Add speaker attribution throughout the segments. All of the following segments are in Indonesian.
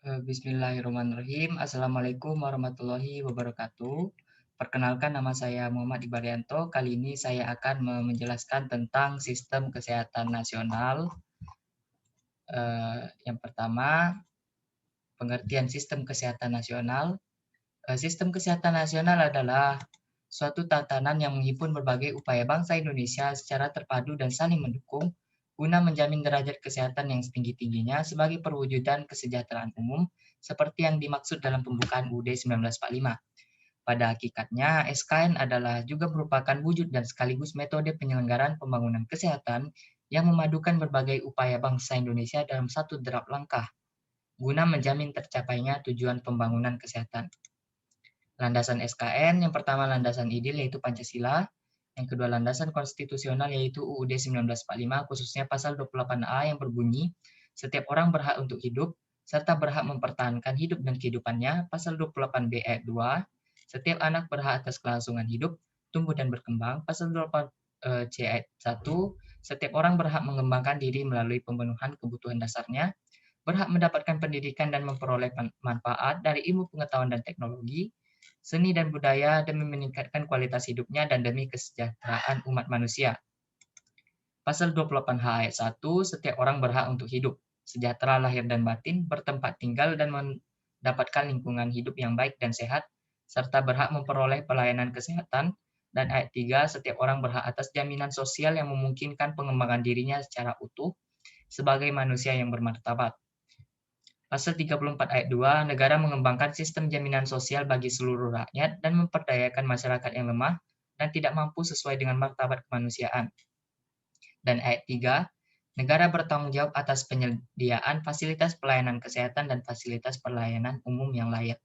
Speaker 1: Bismillahirrahmanirrahim. Assalamualaikum warahmatullahi wabarakatuh. Perkenalkan, nama saya Muhammad Ibaryanto. Kali ini saya akan menjelaskan tentang sistem kesehatan nasional. Yang pertama, pengertian sistem kesehatan nasional. Sistem kesehatan nasional adalah suatu tatanan yang menghimpun berbagai upaya bangsa Indonesia secara terpadu dan saling mendukung guna menjamin derajat kesehatan yang setinggi-tingginya sebagai perwujudan kesejahteraan umum seperti yang dimaksud dalam pembukaan UUD 1945. Pada hakikatnya, SKN adalah juga merupakan wujud dan sekaligus metode penyelenggaraan pembangunan kesehatan yang memadukan berbagai upaya bangsa Indonesia dalam satu derap langkah guna menjamin tercapainya tujuan pembangunan kesehatan. Landasan SKN, yang pertama landasan ideal yaitu Pancasila, yang kedua landasan konstitusional yaitu UUD 1945 khususnya pasal 28A yang berbunyi setiap orang berhak untuk hidup serta berhak mempertahankan hidup dan kehidupannya, pasal 28B ayat 2, setiap anak berhak atas kelangsungan hidup, tumbuh dan berkembang, pasal 28C ayat 1, setiap orang berhak mengembangkan diri melalui pemenuhan kebutuhan dasarnya, berhak mendapatkan pendidikan dan memperoleh manfaat dari ilmu pengetahuan dan teknologi, seni dan budaya demi meningkatkan kualitas hidupnya dan demi kesejahteraan umat manusia. Pasal 28H ayat 1, setiap orang berhak untuk hidup, sejahtera lahir dan batin, bertempat tinggal dan mendapatkan lingkungan hidup yang baik dan sehat, serta berhak memperoleh pelayanan kesehatan. Dan ayat 3, setiap orang berhak atas jaminan sosial yang memungkinkan pengembangan dirinya secara utuh sebagai manusia yang bermartabat. Pasal 34 ayat 2, negara mengembangkan sistem jaminan sosial bagi seluruh rakyat dan memperdayakan masyarakat yang lemah dan tidak mampu sesuai dengan martabat kemanusiaan. Dan ayat 3, negara bertanggung jawab atas penyediaan fasilitas pelayanan kesehatan dan fasilitas pelayanan umum yang layak.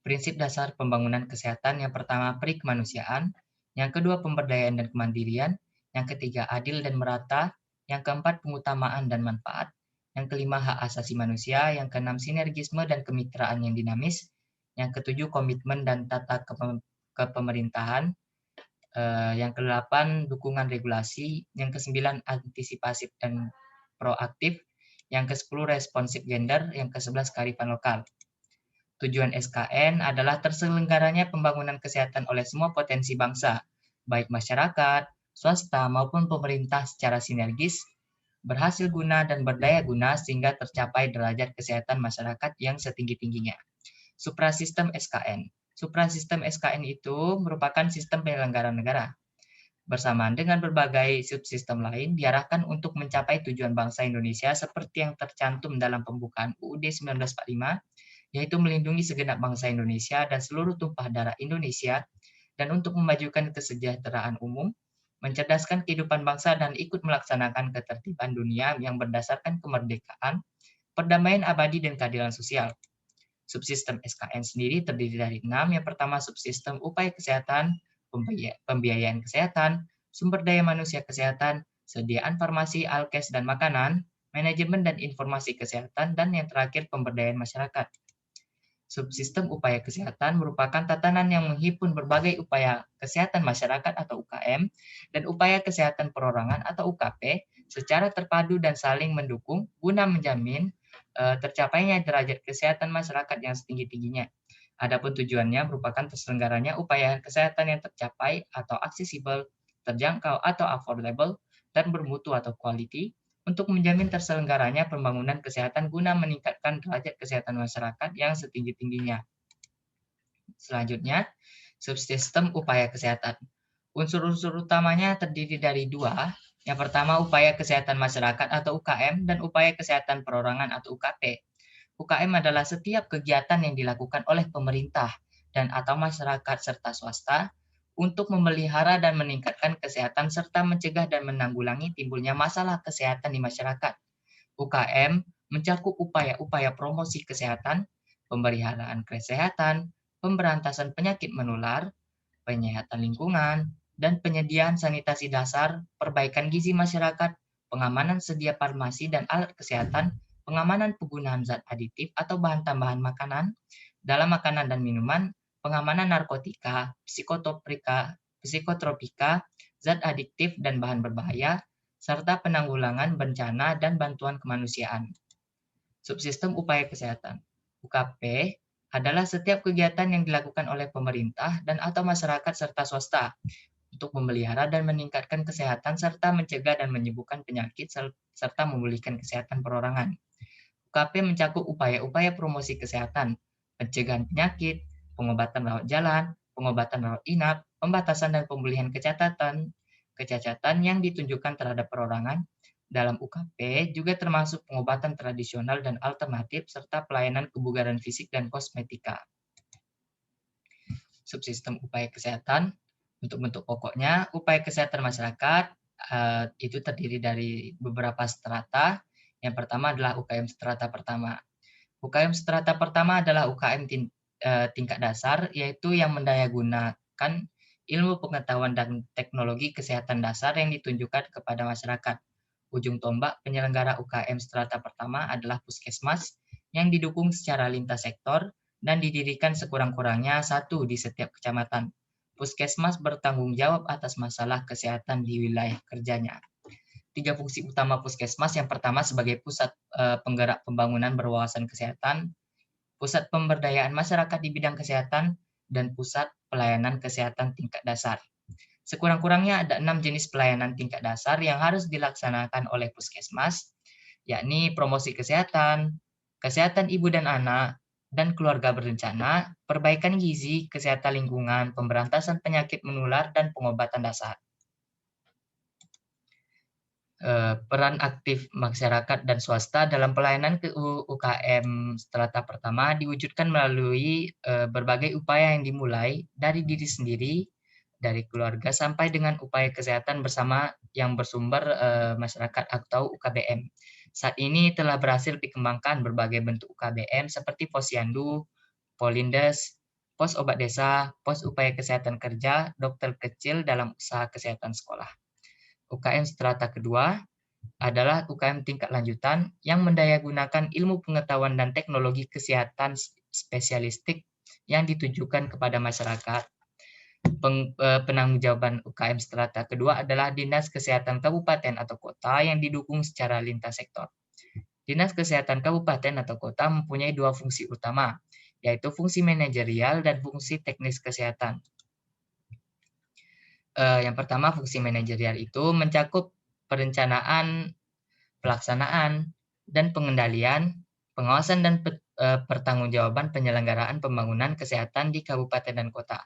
Speaker 1: Prinsip dasar pembangunan kesehatan yang pertama peri kemanusiaan, yang kedua pemberdayaan dan kemandirian, yang ketiga adil dan merata, yang keempat pengutamaan dan manfaat, yang kelima hak asasi manusia, yang keenam sinergisme dan kemitraan yang dinamis, yang ketujuh komitmen dan tata kepemerintahan, yang kedelapan dukungan regulasi, yang kesembilan antisipasi dan proaktif, yang kesepuluh responsif gender, yang kesebelas kearifan lokal. Tujuan SKN adalah terselenggaranya pembangunan kesehatan oleh semua potensi bangsa, baik masyarakat, swasta maupun pemerintah secara sinergis, berhasil guna dan berdaya guna sehingga tercapai derajat kesehatan masyarakat yang setinggi-tingginya. Suprasistem SKN. Suprasistem SKN itu merupakan sistem penyelenggaraan negara. Bersamaan dengan berbagai subsistem lain diarahkan untuk mencapai tujuan bangsa Indonesia seperti yang tercantum dalam pembukaan UUD 1945, yaitu melindungi segenap bangsa Indonesia dan seluruh tumpah darah Indonesia, dan untuk memajukan kesejahteraan umum, mencerdaskan kehidupan bangsa dan ikut melaksanakan ketertiban dunia yang berdasarkan kemerdekaan, perdamaian abadi dan keadilan sosial. Subsistem SKN sendiri terdiri dari 6. Yang pertama subsistem upaya kesehatan, pembiayaan kesehatan, sumber daya manusia kesehatan, sediaan farmasi, alkes dan makanan, manajemen dan informasi kesehatan, dan yang terakhir pemberdayaan masyarakat. Subsistem upaya kesehatan merupakan tatanan yang menghimpun berbagai upaya kesehatan masyarakat atau UKM dan upaya kesehatan perorangan atau UKP secara terpadu dan saling mendukung guna menjamin tercapainya derajat kesehatan masyarakat yang setinggi-tingginya. Adapun tujuannya merupakan terselenggaranya upaya kesehatan yang tercapai atau aksesibel, terjangkau atau affordable, dan bermutu atau quality, untuk menjamin terselenggaranya pembangunan kesehatan guna meningkatkan derajat kesehatan masyarakat yang setinggi-tingginya. Selanjutnya, subsistem upaya kesehatan. Unsur-unsur utamanya terdiri dari 2. Yang pertama, upaya kesehatan masyarakat atau UKM dan upaya kesehatan perorangan atau UKP. UKM adalah setiap kegiatan yang dilakukan oleh pemerintah dan atau masyarakat serta swasta untuk memelihara dan meningkatkan kesehatan serta mencegah dan menanggulangi timbulnya masalah kesehatan di masyarakat. UKM mencakup upaya-upaya promosi kesehatan, pemeliharaan kesehatan, pemberantasan penyakit menular, penyehatan lingkungan, dan penyediaan sanitasi dasar, perbaikan gizi masyarakat, pengamanan sedia farmasi dan alat kesehatan, pengamanan penggunaan zat aditif atau bahan tambahan makanan dalam makanan dan minuman, pengamanan narkotika, psikotropika, zat adiktif dan bahan berbahaya, serta penanggulangan bencana dan bantuan kemanusiaan. Subsistem upaya kesehatan. UKP adalah setiap kegiatan yang dilakukan oleh pemerintah dan atau masyarakat serta swasta untuk memelihara dan meningkatkan kesehatan serta mencegah dan menyembuhkan penyakit serta memulihkan kesehatan perorangan. UKP mencakup upaya-upaya promosi kesehatan, pencegahan penyakit, pengobatan rawat jalan, pengobatan rawat inap, pembatasan dan pemulihan kecacatan yang ditunjukkan terhadap perorangan. Dalam UKP juga termasuk pengobatan tradisional dan alternatif serta pelayanan kebugaran fisik dan kosmetika. Subsistem upaya kesehatan, untuk bentuk pokoknya, upaya kesehatan masyarakat itu terdiri dari beberapa strata. Yang pertama adalah UKM strata pertama. UKM strata pertama adalah UKM tingkat dasar, yaitu yang mendayagunakan ilmu pengetahuan dan teknologi kesehatan dasar yang ditunjukkan kepada masyarakat. Ujung tombak penyelenggara UKM strata pertama adalah puskesmas yang didukung secara lintas sektor dan didirikan sekurang-kurangnya satu di setiap kecamatan. Puskesmas bertanggung jawab atas masalah kesehatan di wilayah kerjanya. 3 fungsi utama puskesmas. Yang pertama sebagai pusat penggerak pembangunan berwawasan kesehatan, pusat pemberdayaan masyarakat di bidang kesehatan, dan pusat pelayanan kesehatan tingkat dasar. Sekurang-kurangnya ada 6 jenis pelayanan tingkat dasar yang harus dilaksanakan oleh puskesmas, yakni promosi kesehatan, kesehatan ibu dan anak, dan keluarga berencana, perbaikan gizi, kesehatan lingkungan, pemberantasan penyakit menular, dan pengobatan dasar. Peran aktif masyarakat dan swasta dalam pelayanan ke UKM strata pertama diwujudkan melalui berbagai upaya yang dimulai dari diri sendiri, dari keluarga, sampai dengan upaya kesehatan bersama yang bersumber masyarakat atau UKBM. Saat ini telah berhasil dikembangkan berbagai bentuk UKBM seperti posyandu, polindes, pos obat desa, pos upaya kesehatan kerja, dokter kecil dalam usaha kesehatan sekolah. UKM strata kedua adalah UKM tingkat lanjutan yang mendayagunakan ilmu pengetahuan dan teknologi kesehatan spesialistik yang ditujukan kepada masyarakat. Penanggung-jawaban UKM strata kedua adalah Dinas Kesehatan Kabupaten atau Kota yang didukung secara lintas sektor. Dinas Kesehatan Kabupaten atau Kota mempunyai 2 fungsi utama, yaitu fungsi manajerial dan fungsi teknis kesehatan. Yang pertama, fungsi manajerial itu mencakup perencanaan, pelaksanaan, dan pengendalian, pengawasan dan pertanggungjawaban penyelenggaraan pembangunan kesehatan di kabupaten dan kota.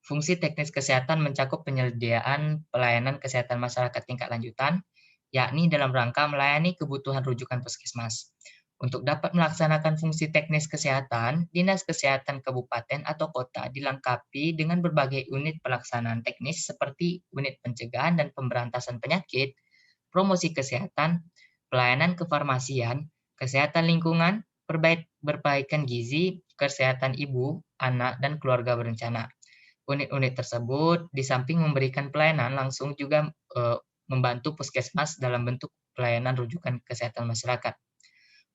Speaker 1: Fungsi teknis kesehatan mencakup penyediaan pelayanan kesehatan masyarakat tingkat lanjutan, yakni dalam rangka melayani kebutuhan rujukan puskesmas. Untuk dapat melaksanakan fungsi teknis kesehatan, Dinas Kesehatan Kabupaten atau Kota dilengkapi dengan berbagai unit pelaksanaan teknis seperti unit pencegahan dan pemberantasan penyakit, promosi kesehatan, pelayanan kefarmasian, kesehatan lingkungan, perbaikan gizi, kesehatan ibu, anak, dan keluarga berencana. Unit-unit tersebut di samping memberikan pelayanan langsung juga membantu puskesmas dalam bentuk pelayanan rujukan kesehatan masyarakat.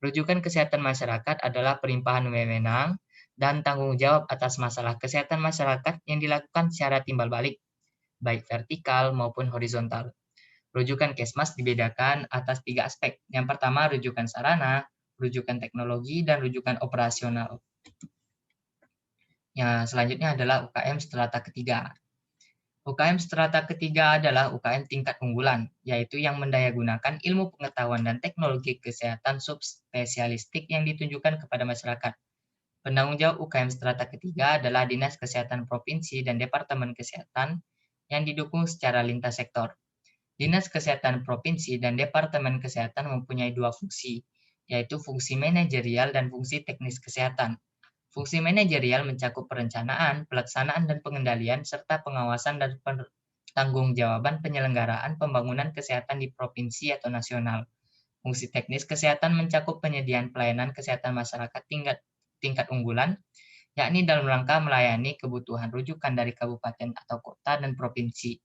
Speaker 1: Rujukan kesehatan masyarakat adalah perimpahan wewenang dan tanggung jawab atas masalah kesehatan masyarakat yang dilakukan secara timbal balik, baik vertikal maupun horizontal. Rujukan Kesmas dibedakan atas 3 aspek. Yang pertama, rujukan sarana, rujukan teknologi, dan rujukan operasional. Yang selanjutnya adalah UKM strata ketiga. UKM strata ketiga adalah UKM tingkat unggulan, yaitu yang mendayagunakan ilmu pengetahuan dan teknologi kesehatan subspesialistik yang ditunjukkan kepada masyarakat. Penanggung jawab UKM strata ketiga adalah Dinas Kesehatan Provinsi dan Departemen Kesehatan yang didukung secara lintas sektor. Dinas Kesehatan Provinsi dan Departemen Kesehatan mempunyai 2 fungsi, yaitu fungsi manajerial dan fungsi teknis kesehatan. Fungsi manajerial mencakup perencanaan, pelaksanaan dan pengendalian, serta pengawasan dan pertanggungjawaban penyelenggaraan pembangunan kesehatan di provinsi atau nasional. Fungsi teknis kesehatan mencakup penyediaan pelayanan kesehatan masyarakat tingkat unggulan, yakni dalam rangka melayani kebutuhan rujukan dari kabupaten atau kota dan provinsi.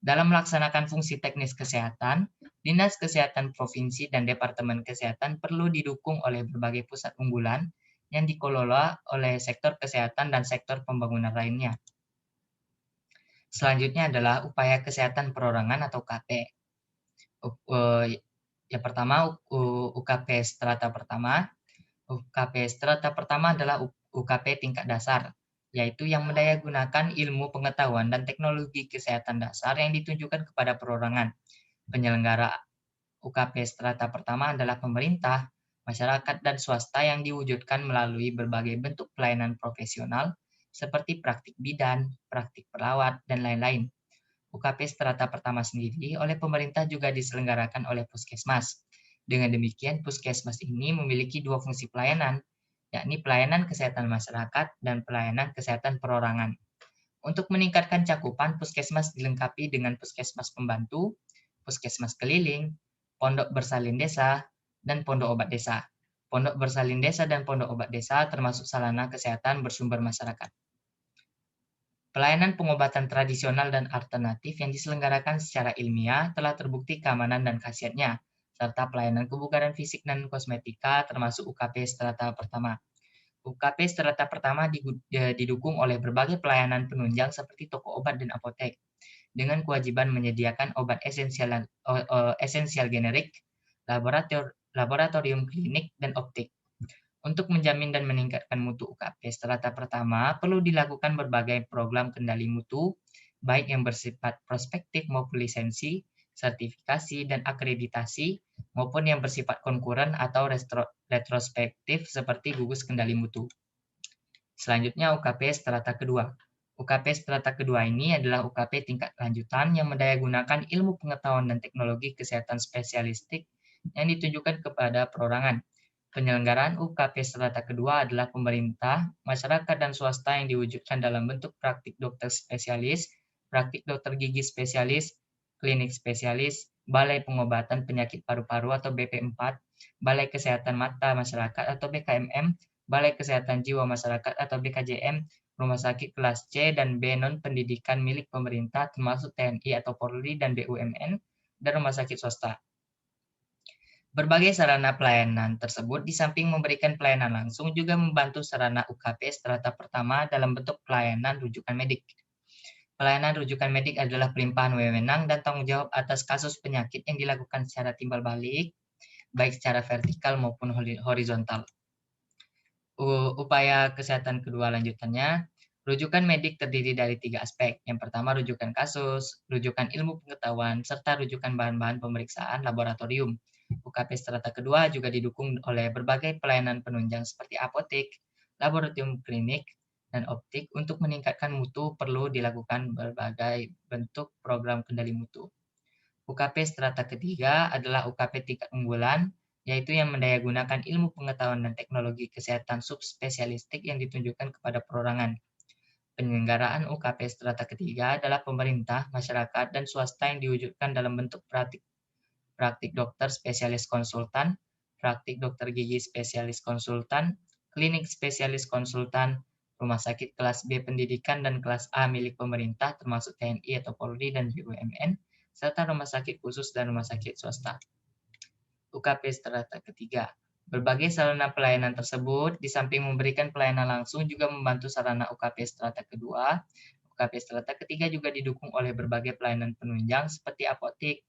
Speaker 1: Dalam melaksanakan fungsi teknis kesehatan, Dinas Kesehatan Provinsi dan Departemen Kesehatan perlu didukung oleh berbagai pusat unggulan yang dikelola oleh sektor kesehatan dan sektor pembangunan lainnya. Selanjutnya adalah upaya kesehatan perorangan atau KP. Yang pertama, UKP strata pertama. UKP strata pertama adalah UKP tingkat dasar, yaitu yang mendayagunakan ilmu pengetahuan dan teknologi kesehatan dasar yang ditunjukkan kepada perorangan. Penyelenggara UKP strata pertama adalah pemerintah, masyarakat, dan swasta yang diwujudkan melalui berbagai bentuk pelayanan profesional seperti praktik bidan, praktik perawat, dan lain-lain. UKP strata pertama sendiri oleh pemerintah juga diselenggarakan oleh puskesmas. Dengan demikian, puskesmas ini memiliki dua fungsi pelayanan, yakni pelayanan kesehatan masyarakat dan pelayanan kesehatan perorangan. Untuk meningkatkan cakupan, puskesmas dilengkapi dengan puskesmas pembantu, puskesmas keliling, pondok bersalin desa, dan pondok obat desa. Pondok bersalin desa dan pondok obat desa termasuk sarana kesehatan bersumber masyarakat. Pelayanan pengobatan tradisional dan alternatif yang diselenggarakan secara ilmiah telah terbukti keamanan dan khasiatnya, serta pelayanan kebugaran fisik dan kosmetika termasuk UKP strata pertama. UKP strata pertama didukung oleh berbagai pelayanan penunjang seperti toko obat dan apotek, dengan kewajiban menyediakan obat esensial generik, laboratorium klinik, dan optik. Untuk menjamin dan meningkatkan mutu UKP strata pertama, perlu dilakukan berbagai program kendali mutu, baik yang bersifat prospektif maupun lisensi, sertifikasi, dan akreditasi, maupun yang bersifat konkuren atau retrospektif seperti gugus kendali mutu. Selanjutnya UKP strata kedua. UKP strata kedua ini adalah UKP tingkat lanjutan yang mendayagunakan ilmu pengetahuan dan teknologi kesehatan spesialistik yang ditujukan kepada perorangan. Penyelenggaraan UKP strata kedua adalah pemerintah, masyarakat, dan swasta yang diwujudkan dalam bentuk praktik dokter spesialis, praktik dokter gigi spesialis, klinik spesialis, balai pengobatan penyakit paru-paru atau BP4, balai kesehatan mata masyarakat atau BKMM, balai kesehatan jiwa masyarakat atau BKJM, rumah sakit kelas C dan B non-pendidikan milik pemerintah termasuk TNI atau Polri dan BUMN, dan rumah sakit swasta. Berbagai sarana pelayanan tersebut di samping memberikan pelayanan langsung juga membantu sarana UKP strata pertama dalam bentuk pelayanan rujukan medik. Pelayanan rujukan medik adalah pelimpahan wewenang dan tanggung jawab atas kasus penyakit yang dilakukan secara timbal balik, baik secara vertikal maupun horizontal. Upaya kesehatan kedua lanjutannya, rujukan medik terdiri dari 3 aspek. Yang pertama rujukan kasus, rujukan ilmu pengetahuan, serta rujukan bahan-bahan pemeriksaan laboratorium. UKP strata kedua juga didukung oleh berbagai pelayanan penunjang seperti apotek, laboratorium klinik, dan optik. Untuk meningkatkan mutu perlu dilakukan berbagai bentuk program kendali mutu. UKP strata ketiga adalah UKP tingkat unggulan, yaitu yang mendayagunakan ilmu pengetahuan dan teknologi kesehatan subspesialistik yang ditunjukkan kepada perorangan. Penyelenggaraan UKP strata ketiga adalah pemerintah, masyarakat, dan swasta yang diwujudkan dalam bentuk praktik dokter spesialis konsultan, praktik dokter gigi spesialis konsultan, klinik spesialis konsultan, rumah sakit kelas B pendidikan dan kelas A milik pemerintah termasuk TNI atau Polri dan BUMN, serta rumah sakit khusus dan rumah sakit swasta. UKP strata ketiga. Berbagai sarana pelayanan tersebut, di samping memberikan pelayanan langsung, juga membantu sarana UKP strata kedua. UKP strata ketiga juga didukung oleh berbagai pelayanan penunjang seperti apotek,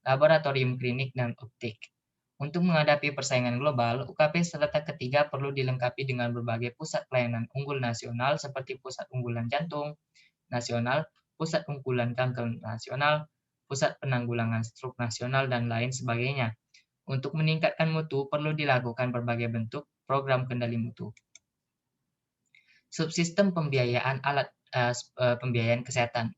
Speaker 1: laboratorium klinik, dan optik. Untuk menghadapi persaingan global, UKP strata ketiga perlu dilengkapi dengan berbagai pusat pelayanan unggul nasional seperti Pusat Unggulan Jantung Nasional, Pusat Unggulan Kanker Nasional, Pusat Penanggulangan Stroke Nasional, dan lain sebagainya. Untuk meningkatkan mutu, perlu dilakukan berbagai bentuk program kendali mutu. Subsistem pembiayaan pembiayaan kesehatan.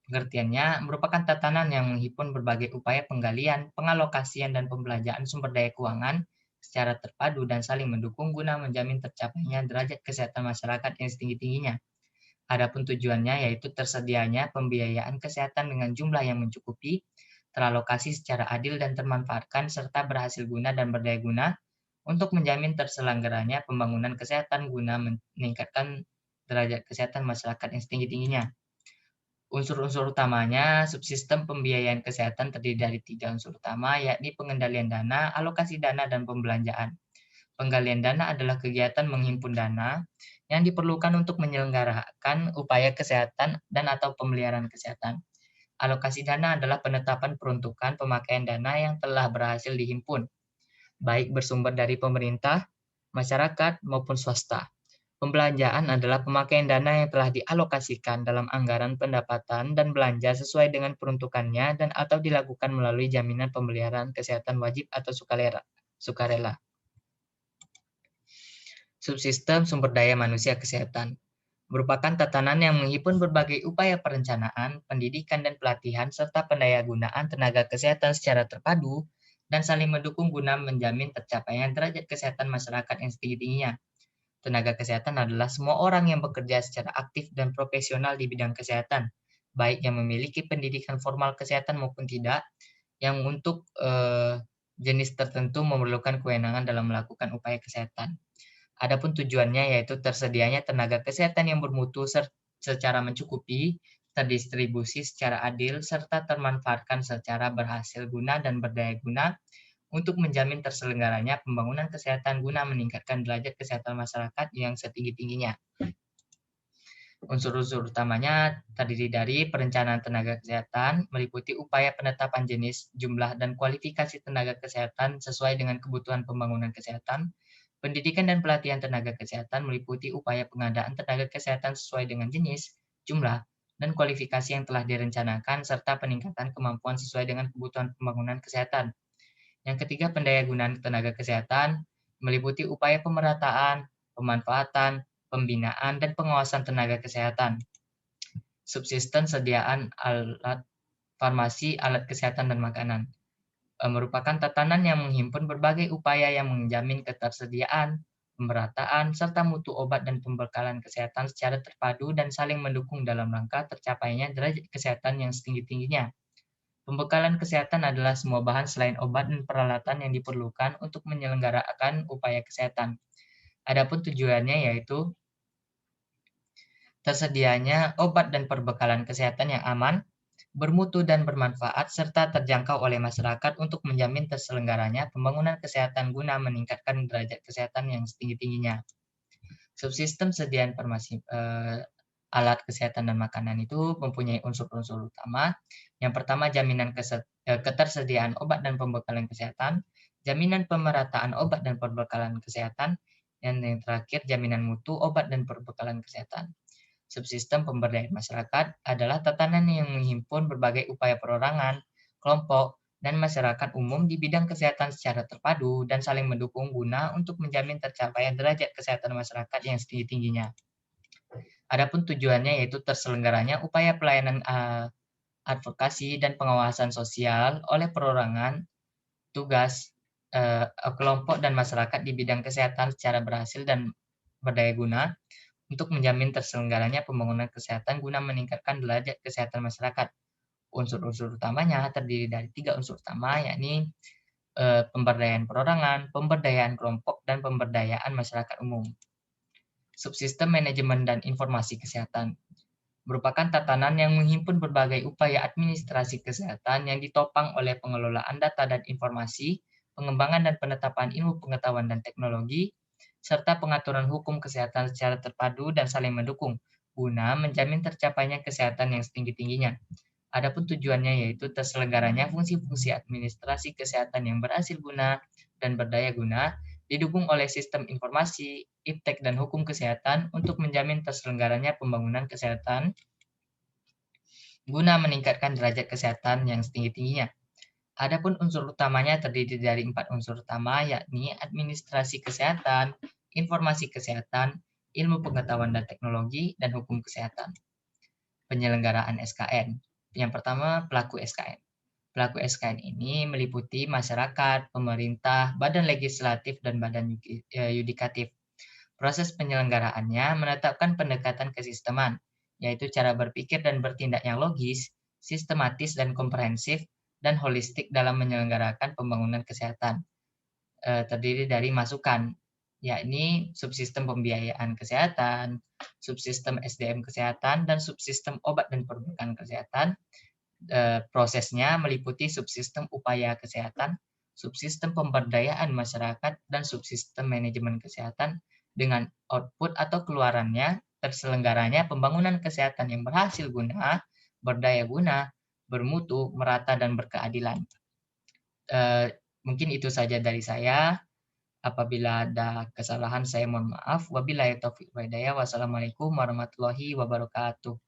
Speaker 1: Pengertiannya merupakan tatanan yang menghimpun berbagai upaya penggalian, pengalokasian, dan pembelanjaan sumber daya keuangan secara terpadu dan saling mendukung guna menjamin tercapainya derajat kesehatan masyarakat yang setinggi-tingginya. Adapun tujuannya yaitu tersedianya pembiayaan kesehatan dengan jumlah yang mencukupi, teralokasi secara adil dan termanfaatkan, serta berhasil guna dan berdaya guna untuk menjamin terselenggaranya pembangunan kesehatan guna meningkatkan derajat kesehatan masyarakat yang setinggi-tingginya. Unsur-unsur utamanya, subsistem pembiayaan kesehatan terdiri dari 3 unsur utama, yakni pengendalian dana, alokasi dana, dan pembelanjaan. Penggalian dana adalah kegiatan menghimpun dana yang diperlukan untuk menyelenggarakan upaya kesehatan dan atau pemeliharaan kesehatan. Alokasi dana adalah penetapan peruntukan pemakaian dana yang telah berhasil dihimpun. baik bersumber dari pemerintah, masyarakat, maupun swasta. Pembelanjaan adalah pemakaian dana yang telah dialokasikan dalam anggaran pendapatan dan belanja sesuai dengan peruntukannya dan atau dilakukan melalui jaminan pemeliharaan kesehatan wajib atau sukarela. Subsistem sumber daya manusia kesehatan merupakan tatanan yang menghimpun berbagai upaya perencanaan, pendidikan, dan pelatihan, serta pendayagunaan tenaga kesehatan secara terpadu dan saling mendukung guna menjamin tercapainya derajat kesehatan masyarakat yang setinggi-tingginya. Tenaga kesehatan adalah semua orang yang bekerja secara aktif dan profesional di bidang kesehatan, baik yang memiliki pendidikan formal kesehatan maupun tidak, yang untuk jenis tertentu memerlukan kewenangan dalam melakukan upaya kesehatan. Adapun tujuannya yaitu tersedianya tenaga kesehatan yang bermutu secara mencukupi, terdistribusi secara adil, serta termanfaatkan secara berhasil guna dan berdaya guna untuk menjamin terselenggaranya pembangunan kesehatan guna meningkatkan derajat kesehatan masyarakat yang setinggi-tingginya. Unsur-unsur utamanya terdiri dari perencanaan tenaga kesehatan, meliputi upaya penetapan jenis, jumlah, dan kualifikasi tenaga kesehatan sesuai dengan kebutuhan pembangunan kesehatan. Pendidikan dan pelatihan tenaga kesehatan meliputi upaya pengadaan tenaga kesehatan sesuai dengan jenis, jumlah, dan kualifikasi yang telah direncanakan, serta peningkatan kemampuan sesuai dengan kebutuhan pembangunan kesehatan. Yang ketiga, pendayagunaan tenaga kesehatan meliputi upaya pemerataan, pemanfaatan, pembinaan, dan pengawasan tenaga kesehatan. Subsisten sediaan alat farmasi, alat kesehatan, dan makanan merupakan tatanan yang menghimpun berbagai upaya yang menjamin ketersediaan, pemerataan, serta mutu obat dan pembekalan kesehatan secara terpadu dan saling mendukung dalam rangka tercapainya derajat kesehatan yang setinggi-tingginya. Pembekalan kesehatan adalah semua bahan selain obat dan peralatan yang diperlukan untuk menyelenggarakan upaya kesehatan. Adapun tujuannya yaitu tersedianya obat dan perbekalan kesehatan yang aman, bermutu dan bermanfaat, serta terjangkau oleh masyarakat untuk menjamin terselenggaranya pembangunan kesehatan guna meningkatkan derajat kesehatan yang setinggi-tingginya. Subsistem sediaan alat kesehatan dan makanan itu mempunyai unsur-unsur utama. Yang pertama, jaminan ketersediaan obat dan pembekalan kesehatan, jaminan pemerataan obat dan perbekalan kesehatan, dan yang terakhir, jaminan mutu obat dan perbekalan kesehatan. Subsistem pemberdayaan masyarakat adalah tatanan yang menghimpun berbagai upaya perorangan, kelompok, dan masyarakat umum di bidang kesehatan secara terpadu dan saling mendukung guna untuk menjamin tercapainya derajat kesehatan masyarakat yang setinggi-tingginya. Adapun tujuannya yaitu terselenggaranya upaya pelayanan advokasi dan pengawasan sosial oleh perorangan, tugas, kelompok dan masyarakat di bidang kesehatan secara berhasil dan berdaya guna untuk menjamin terselenggaranya pembangunan kesehatan guna meningkatkan derajat kesehatan masyarakat. Unsur-unsur utamanya terdiri dari 3 unsur utama, yakni pemberdayaan perorangan, pemberdayaan kelompok, dan pemberdayaan masyarakat umum. Subsistem manajemen dan informasi kesehatan merupakan tatanan yang menghimpun berbagai upaya administrasi kesehatan yang ditopang oleh pengelolaan data dan informasi, pengembangan dan penetapan ilmu pengetahuan dan teknologi, serta pengaturan hukum kesehatan secara terpadu dan saling mendukung, guna menjamin tercapainya kesehatan yang setinggi-tingginya. Adapun tujuannya yaitu terselenggaranya fungsi-fungsi administrasi kesehatan yang berhasil guna dan berdaya guna, didukung oleh sistem informasi, iptek, dan hukum kesehatan untuk menjamin terselenggaranya pembangunan kesehatan guna meningkatkan derajat kesehatan yang setinggi-tingginya. Adapun unsur utamanya terdiri dari 4 unsur utama, yakni administrasi kesehatan, informasi kesehatan, ilmu pengetahuan dan teknologi, dan hukum kesehatan. Penyelenggaraan SKN. Yang pertama, pelaku SKN. Pelaku SKN ini meliputi masyarakat, pemerintah, badan legislatif, dan badan yudikatif. Proses penyelenggaraannya menetapkan pendekatan kesisteman, yaitu cara berpikir dan bertindak yang logis, sistematis dan komprehensif, dan holistik dalam menyelenggarakan pembangunan kesehatan. Terdiri dari masukan, yakni subsistem pembiayaan kesehatan, subsistem SDM kesehatan, dan subsistem obat dan perbekalan kesehatan. Prosesnya meliputi subsistem upaya kesehatan, subsistem pemberdayaan masyarakat, dan subsistem manajemen kesehatan dengan output atau keluarannya terselenggaranya pembangunan kesehatan yang berhasil guna, berdaya guna, bermutu, merata, dan berkeadilan. Mungkin itu saja dari saya. Apabila ada kesalahan saya mohon maaf. Wabillahi taufiq wal hidayah. Wassalamualaikum warahmatullahi wabarakatuh.